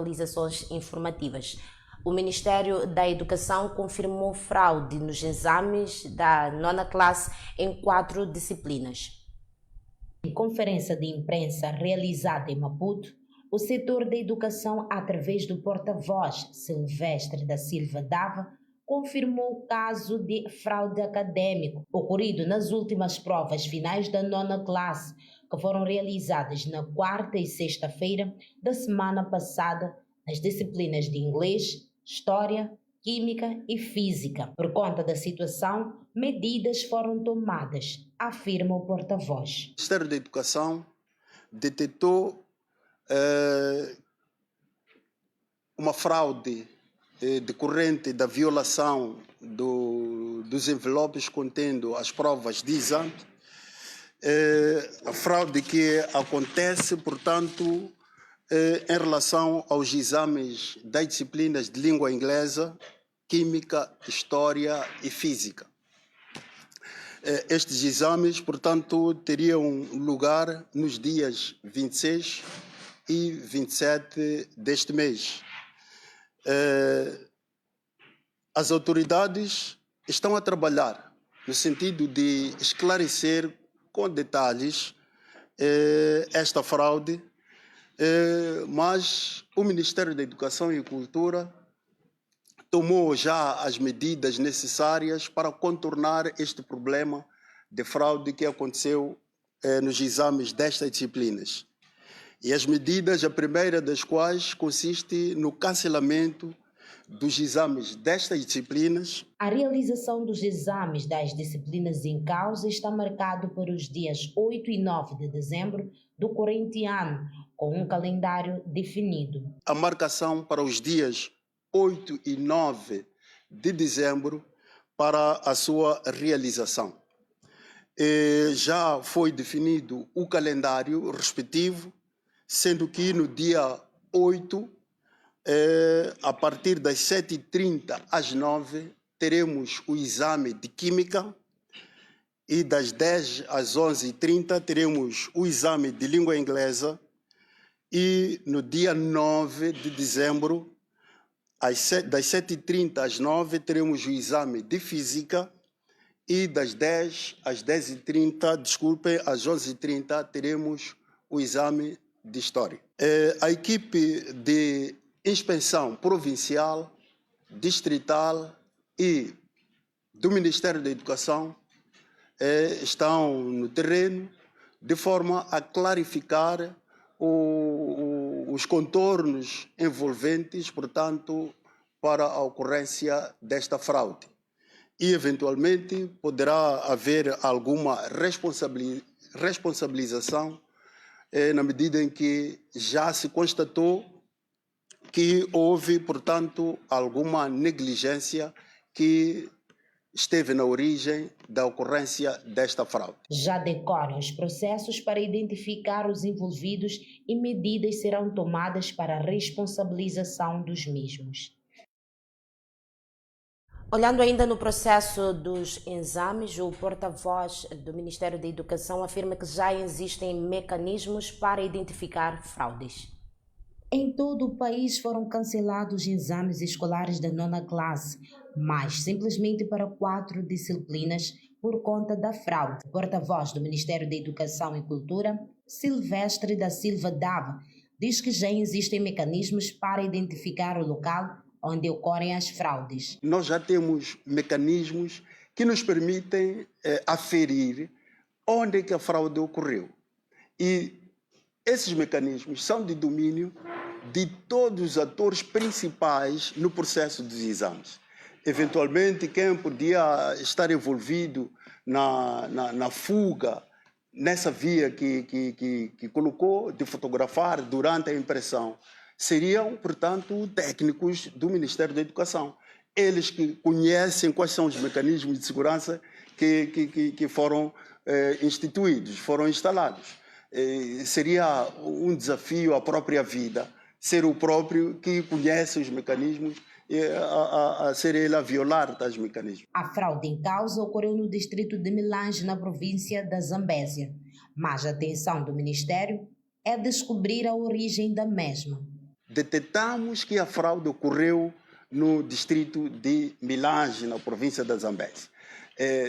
atualizações informativas. O Ministério da Educação confirmou fraude nos exames da nona classe em 4 disciplinas. Em conferência de imprensa realizada em Maputo, o setor da educação, através do porta-voz Silvestre da Silva Dava, confirmou o caso de fraude acadêmico ocorrido nas últimas provas finais da nona classe, que foram realizadas na quarta e sexta-feira da semana passada nas disciplinas de inglês, história, química e física. Por conta da situação, medidas foram tomadas, afirma o porta-voz. O Ministério da Educação detectou uma fraude decorrente da violação dos envelopes contendo as provas de exame. A fraude que acontece, portanto, em relação aos exames das disciplinas de língua inglesa, química, história e física. Estes exames, portanto, teriam lugar nos dias 26 e 27 deste mês. As autoridades estão a trabalhar no sentido de esclarecer com detalhes esta fraude, mas o Ministério da Educação e Cultura tomou já as medidas necessárias para contornar este problema de fraude que aconteceu nos exames destas disciplinas. E as medidas, a primeira das quais consiste no cancelamento dos exames destas disciplinas. A realização dos exames das disciplinas em causa está marcado para os dias 8 e 9 de dezembro do corrente ano, com um calendário definido. A marcação para os dias 8 e 9 de dezembro para a sua realização. Já foi definido o calendário respectivo, sendo que no dia 8, a partir das 7h30 às 9, teremos o exame de Química e das 10 às 11h30 teremos o exame de Língua Inglesa e no dia 9 de dezembro, das 7h30 às 9 teremos o exame de Física e das 10 às 10h30, às 11h30 teremos o exame de História. A equipe de inspeção provincial, distrital e do Ministério da Educação estão no terreno de forma a clarificar os contornos envolventes, portanto, para a ocorrência desta fraude. E, eventualmente, poderá haver alguma responsabilização na medida em que já se constatou que houve, portanto, alguma negligência que esteve na origem da ocorrência desta fraude. Já decorrem os processos para identificar os envolvidos e medidas serão tomadas para a responsabilização dos mesmos. Olhando ainda no processo dos exames, o porta-voz do Ministério da Educação afirma que já existem mecanismos para identificar fraudes. Em todo o país foram cancelados exames escolares da nona classe, mas simplesmente para 4 disciplinas por conta da fraude. O porta-voz do Ministério da Educação e Cultura, Silvestre da Silva Dava, diz que já existem mecanismos para identificar o local onde ocorrem as fraudes. Nós já temos mecanismos que nos permitem aferir onde é que a fraude ocorreu. E esses mecanismos são de domínio de todos os atores principais no processo dos exames. Eventualmente, quem podia estar envolvido na fuga, nessa via que colocou de fotografar durante a impressão, seriam, portanto, técnicos do Ministério da Educação. Eles que conhecem quais são os mecanismos de segurança que foram instituídos, foram instalados. Seria um desafio à própria vida ser o próprio que conhece os mecanismos a ser ele a violar tais mecanismos. A fraude em causa ocorreu no distrito de Milange, na província da Zambésia, mas a atenção do Ministério é descobrir a origem da mesma. Detectamos que a fraude ocorreu no distrito de Milange, na província da Zambésia.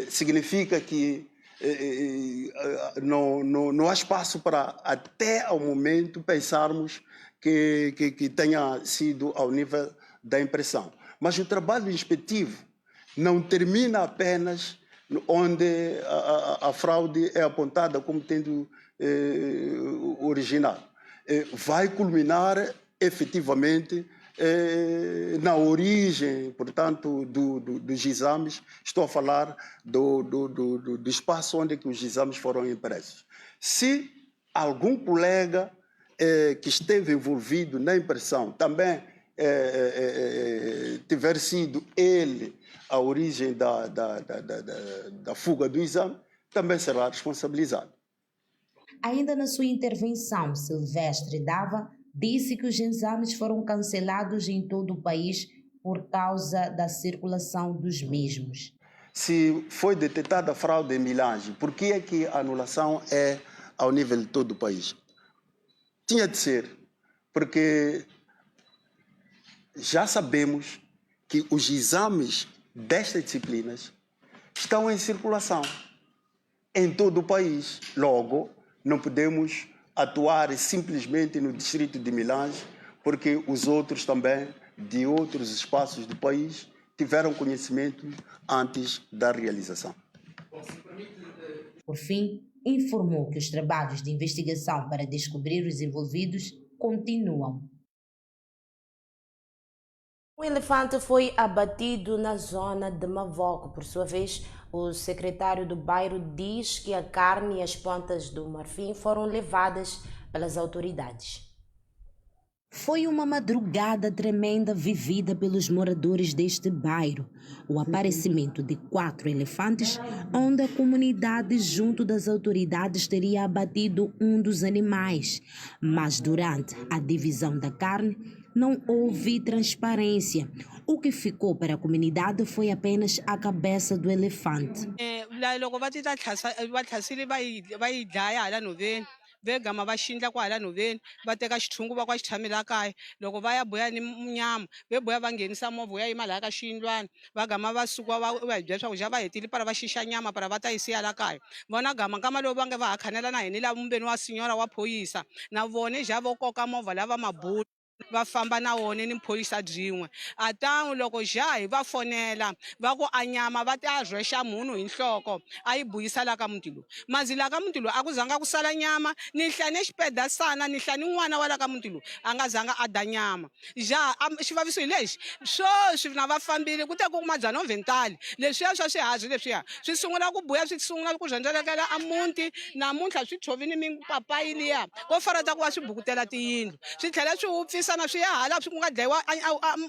Significa que não há espaço para, até ao momento, pensarmos que tenha sido ao nível da impressão. Mas o trabalho inspectivo não termina apenas onde a fraude é apontada como tendo originado. Vai culminar efetivamente na origem, portanto, dos exames. Estou a falar do espaço onde que os exames foram impressos. Se algum colega que esteve envolvido na impressão também tiver sido ele a origem da fuga do exame, também será responsabilizado. Ainda na sua intervenção, Silvestre Dava disse que os exames foram cancelados em todo o país por causa da circulação dos mesmos. Se foi detectada fraude em Milange, por que é que a anulação é ao nível de todo o país? Tinha de ser, porque já sabemos que os exames destas disciplinas estão em circulação em todo o país. Logo, não podemos atuar simplesmente no distrito de Milange, porque os outros também, de outros espaços do país, tiveram conhecimento antes da realização. Por fim, informou que os trabalhos de investigação para descobrir os envolvidos continuam. Um elefante foi abatido na zona de Mavoco. Por sua vez, o secretário do bairro diz que a carne e as pontas do marfim foram levadas pelas autoridades. Foi uma madrugada tremenda vivida pelos moradores deste bairro. O aparecimento de 4 elefantes, onde a comunidade, junto das autoridades, teria abatido um dos animais. Mas durante a divisão da carne, não houve transparência. O que ficou para a comunidade foi apenas a cabeça do elefante. Vegama va xindla kwala nhoveni va teka xithungu va kwa xi tshamela kaya loko va ya boya ni nyama ve boya va nghenisa movha ya yima laha ka xiyindlwana va gama va suka va hi byela swakudya va hetile para va xixa nyama para va ta yi siya la kaya vona gama nkama lowu va nge va ha khanela na hina laha mumbeni wa sinyora wa phoyisa na vona ja vo koka movha lava mabulu va famba na wona ni pholisa byin'we a tan'we loko jahi va fonela va ku a nyama va ta rhwexa munhu hi nhloko a yi buyisa la ka muti lowu mazi la ka muti lowu a ku zanga ku sala nyama ni hla ni xipedasana ni hla ni n'wana wa la ka muti lowu a nga zanga a da nyama jaha xivaviso hi lexi swoswi na va fambile ku te ku madzanovhentali leswiya swa swihazi leswiya swi sungula ku buya swi sungula ku rhendzelekela a muti namuntlha swi tshovini mipapayi liya ko farata ku va swi bukutela tiyindlu swi tlhela swi hupfisa na swi ya hala swi ku nga dlayiwa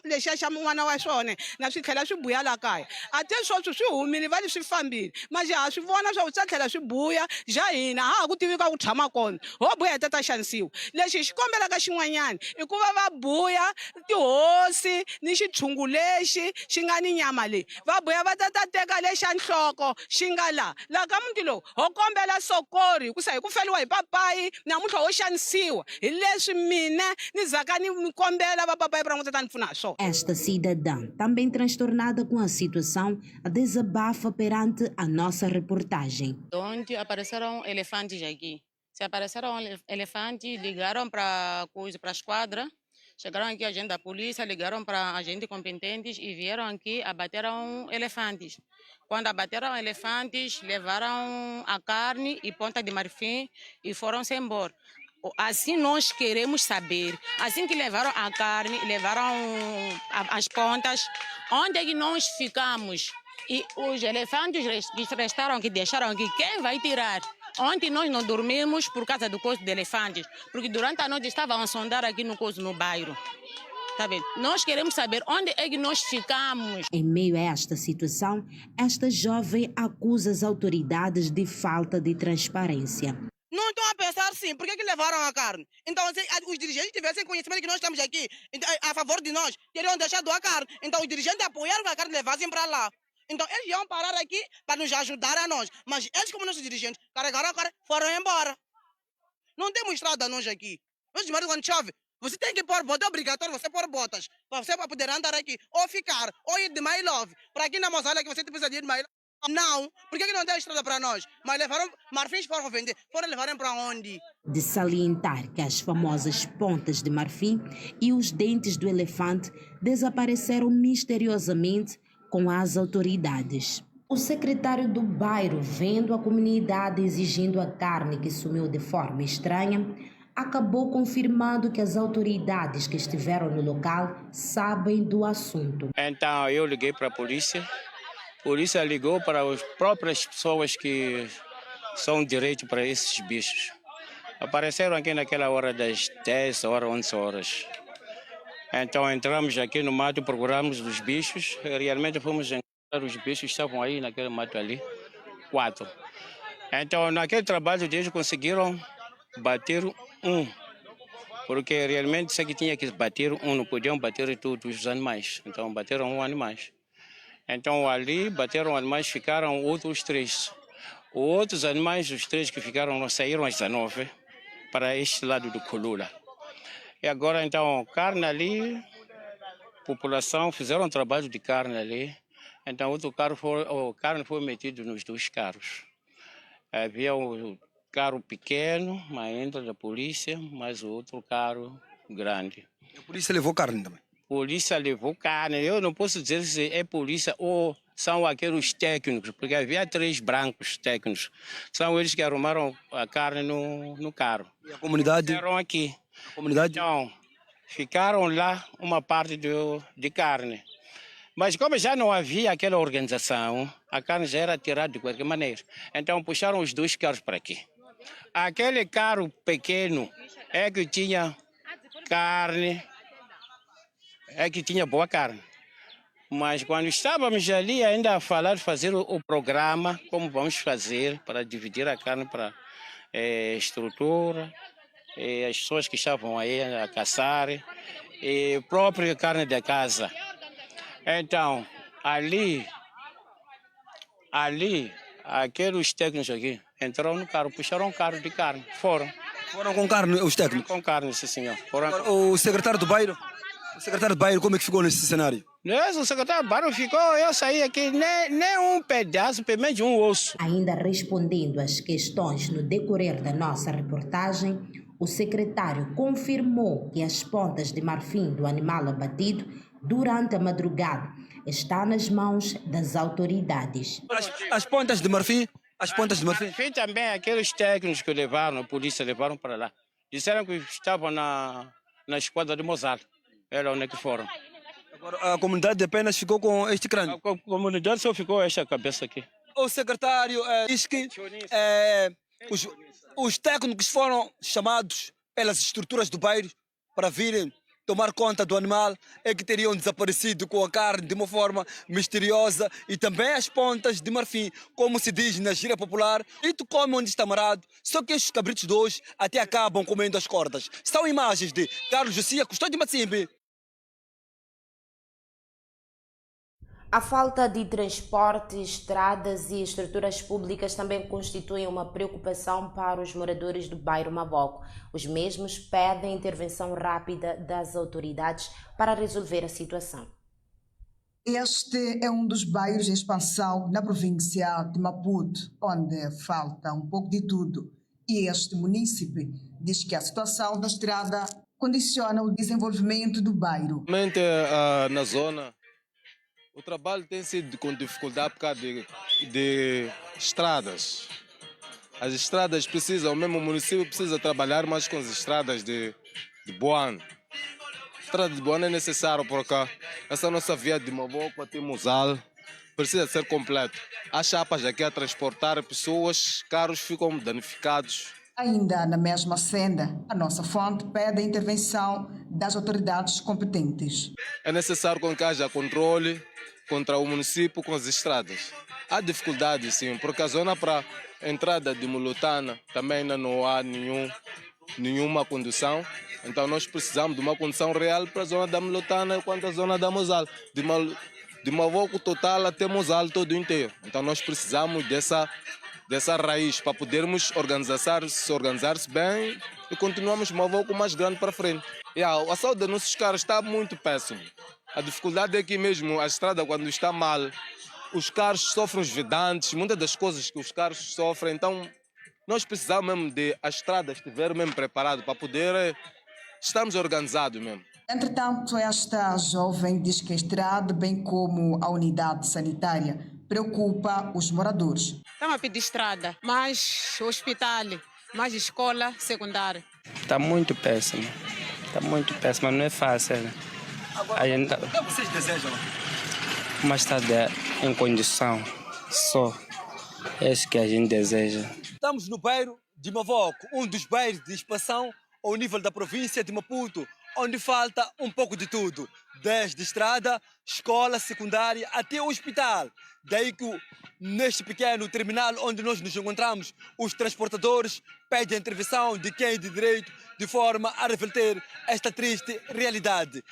lexiya xa n'wana wa swona na swi tlhela swi buya la kaya a te swoswi swi humile va swi fambile majaha swi vona swa ku swi ta tlhela swi buya ja hina ha ha ku tivi ka ku tshama kona ho buya ta xanisiwa lexi hi xi kombelaka xin'wanyana i ku va va buya tihosi ni xitshungu lexi xi nga ni nyama leyi va buya va ta teka lexa nhloko xi nga laha ka muti lowu ho kombela sokori hikusa hi ku feliwa hi papayi namuntlha ho xanisiwa hi leswi mina ni zaka ni mi kombela va papayi para n'wi ta ni pfuna hi swona. Esta cidadã, também transtornada com a situação, desabafa perante a nossa reportagem. Onde apareceram elefantes aqui. Se apareceram elefantes, ligaram para a esquadra, chegaram aqui agente da polícia, ligaram para agentes competentes e vieram aqui, abateram elefantes. Quando abateram elefantes, levaram a carne e ponta de marfim e foram-se embora. Assim nós queremos saber, assim que levaram a carne, levaram as pontas, onde é que nós ficamos? E os elefantes que restaram aqui, deixaram aqui, quem vai tirar? Ontem nós não dormimos por causa do costo de elefantes, porque durante a noite estavam a sondar aqui no bairro. Tá vendo? Nós queremos saber onde é que nós ficamos. Em meio a esta situação, esta jovem acusa as autoridades de falta de transparência. Não estão a pensar assim, por que levaram a carne? Então, se os dirigentes tivessem conhecimento que nós estamos aqui a favor de nós, teriam deixado a carne. Então, os dirigentes apoiaram que a carne levassem para lá. Então, eles iam parar aqui para nos ajudar a nós. Mas eles, como nossos dirigentes, carregaram a carne, foram embora. Não temos estrada nós aqui. Nós, quando chove, Você tem que pôr bota, é obrigatório você pôr botas. Para você poder andar aqui, ou ficar, ou ir de My Love. Para aqui na Mozambique que você precisa de ir de My Love. Não, por que não tem estrada para nós? Mas levaram marfins para vender, foram levarem para onde? De salientar que as famosas pontas de marfim e os dentes do elefante desapareceram misteriosamente com as autoridades. O secretário do bairro, vendo a comunidade exigindo a carne que sumiu de forma estranha, acabou confirmando que as autoridades que estiveram no local sabem do assunto. Então eu liguei para a polícia ligou para as próprias pessoas que são direito para esses bichos. Apareceram aqui naquela hora das 10 horas, 11 horas. Então entramos aqui no mato, procuramos os bichos, realmente fomos encontrar os bichos que estavam aí naquele mato ali, 4. Então naquele trabalho eles conseguiram bater um, porque realmente sei que tinha que bater um, não podiam bater todos os animais, então bateram animais. Então ali bateram animais, ficaram outros 3. Outros animais, os 3 que ficaram, saíram às 19 para este lado do Colula. E agora então, carne ali, população fizeram um trabalho de carne ali. Então carne foi metido nos 2 carros. Havia um carro pequeno, mas ainda da polícia, mas o outro carro grande. A polícia levou carne também? Polícia levou carne. Eu não posso dizer se é polícia ou são aqueles técnicos, porque havia 3 brancos técnicos. São eles que arrumaram a carne no carro. E a comunidade? Ficaram aqui. A comunidade? Então, ficaram lá uma parte de carne. Mas como já não havia aquela organização, a carne já era tirada de qualquer maneira. Então puxaram os 2 carros para aqui. Aquele carro pequeno é que tinha carne, é que tinha boa carne. Mas quando estávamos ali ainda a falar, fazer o programa, como vamos fazer para dividir a carne para estrutura, as pessoas que estavam aí a caçar, e própria carne da casa. Então, ali, aqueles técnicos aqui entraram no carro, puxaram um carro de carne, foram. Foram com carne os técnicos? Com carne, sim senhor. O secretário do bairro? O secretário do bairro, como é que ficou nesse cenário? O secretário do bairro ficou, eu saí aqui, nem um pedaço, pelo menos um osso. Ainda respondendo às questões no decorrer da nossa reportagem, o secretário confirmou que as pontas de marfim do animal abatido durante a madrugada está nas mãos das autoridades. As pontas de marfim? As pontas de marfim? Marfim também, aqueles técnicos que levaram, a polícia levaram para lá. Disseram que estavam na esquadra de Mozart. Era onde que foram. Agora, a comunidade apenas ficou com este crânio? A comunidade só ficou esta cabeça aqui. O secretário diz que os técnicos foram chamados pelas estruturas do bairro para virem tomar conta do animal, é que teriam desaparecido com a carne de uma forma misteriosa e também as pontas de marfim, como se diz na gíria popular, e tu come onde está amarrado, só que estes cabritos de hoje até acabam comendo as cordas. São imagens de Carlos Josia Custódio Matsimbe. A falta de transporte, estradas e estruturas públicas também constituem uma preocupação para os moradores do bairro Mavoco. Os mesmos pedem intervenção rápida das autoridades para resolver a situação. Este é um dos bairros em expansão na província de Maputo, onde falta um pouco de tudo. E este munícipe diz que a situação da estrada condiciona o desenvolvimento do bairro. Realmente, na zona, o trabalho tem sido com dificuldade por causa de estradas. As estradas precisam, mesmo o município precisa trabalhar mais com as estradas de Boane. A estrada de Boane é necessária porque essa nossa via de Mavoco até Mozal precisa ser completa. Há chapas aqui a transportar pessoas, carros ficam danificados. Ainda na mesma senda, a nossa fonte pede a intervenção das autoridades competentes. É necessário que haja controle contra o município com as estradas. Há dificuldade, sim, porque a zona para entrada de Mulutana também ainda não há nenhuma condução. Então nós precisamos de uma condução real para a zona da Mulutana quanto a zona da Mozal. De Mavoco total até Mozal todo inteiro. Então nós precisamos dessa raiz para podermos organizar-se bem e continuarmos Mavoco mais grande para frente. A saúde dos nossos carros está muito péssimo. A dificuldade é que mesmo a estrada, quando está mal, os carros sofrem os vidantes, muitas das coisas que os carros sofrem. Então, nós precisamos mesmo de a estrada estiver mesmo preparada para poder estarmos organizados mesmo. Entretanto, esta jovem diz que a estrada, bem como a unidade sanitária, preocupa os moradores. Estamos a pedir estrada, mais hospital, mais escola secundária. Está muito péssimo. Está muito péssimo, não é fácil. Agora, o que vocês desejam? Uma estrada em condição só. É isso que a gente deseja. Estamos no bairro de Mavoco, um dos bairros de expansão ao nível da província de Maputo, onde falta um pouco de tudo, desde estrada, escola secundária até o hospital. Daí que neste pequeno terminal onde nós nos encontramos, os transportadores pedem a intervenção de quem é de direito de forma a reverter esta triste realidade.